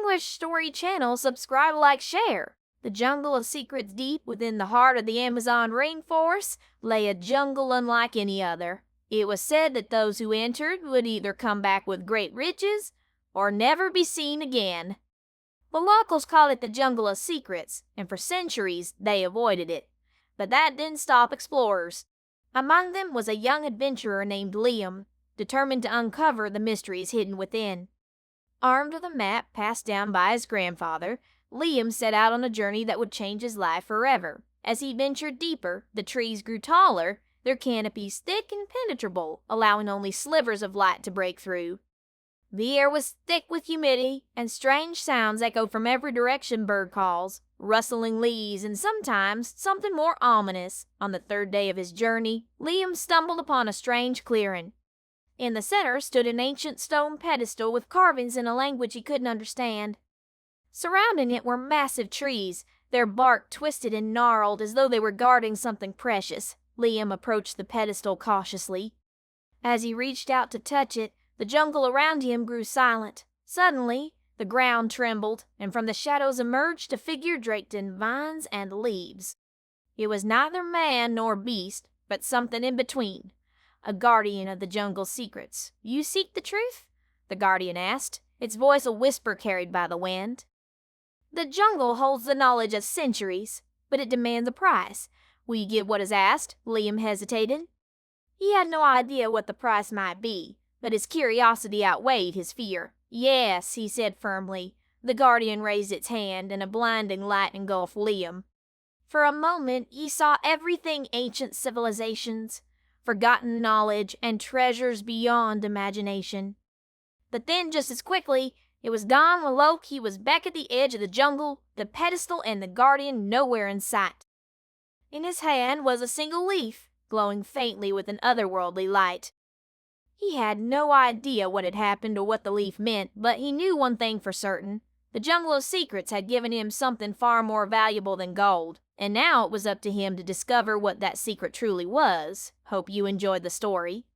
English Story Channel, subscribe, like, share. The jungle of secrets deep within the heart of the Amazon rainforest lay a jungle unlike any other. It was said that those who entered would either come back with great riches or never be seen again. The locals call it the jungle of secrets, and for centuries they avoided it. But that didn't stop explorers. Among them was a young adventurer named Liam, determined to uncover the mysteries hidden within. Armed with a map passed down by his grandfather, Liam set out on a journey that would change his life forever. As he ventured deeper, the trees grew taller, their canopies thick and penetrable, allowing only slivers of light to break through. The air was thick with humidity, and strange sounds echoed from every direction: bird calls, rustling leaves, and sometimes something more ominous. On the third day of his journey, Liam stumbled upon a strange clearing. In the center stood an ancient stone pedestal with carvings in a language he couldn't understand. Surrounding it were massive trees, their bark twisted and gnarled as though they were guarding something precious. Liam approached the pedestal cautiously. As he reached out to touch it, the jungle around him grew silent. Suddenly, the ground trembled, and from the shadows emerged a figure draped in vines and leaves. It was neither man nor beast, but something in between. A guardian of the jungle's secrets. "You seek the truth?" the guardian asked, its voice a whisper carried by the wind. "The jungle holds the knowledge of centuries, but it demands a price. Will you give what is asked?" Liam hesitated. He had no idea what the price might be, but his curiosity outweighed his fear. "Yes," he said firmly. The guardian raised its hand, and a blinding light engulfed Liam. For a moment, he saw everything: ancient civilizations, forgotten knowledge, and treasures beyond imagination. But then, just as quickly, it was gone. Loke, he was back at the edge of the jungle, the pedestal and the guardian nowhere in sight. In his hand was a single leaf, glowing faintly with an otherworldly light. He had no idea what had happened or what the leaf meant, but he knew one thing for certain. The jungle of secrets had given him something far more valuable than gold, and now it was up to him to discover what that secret truly was. Hope you enjoyed the story.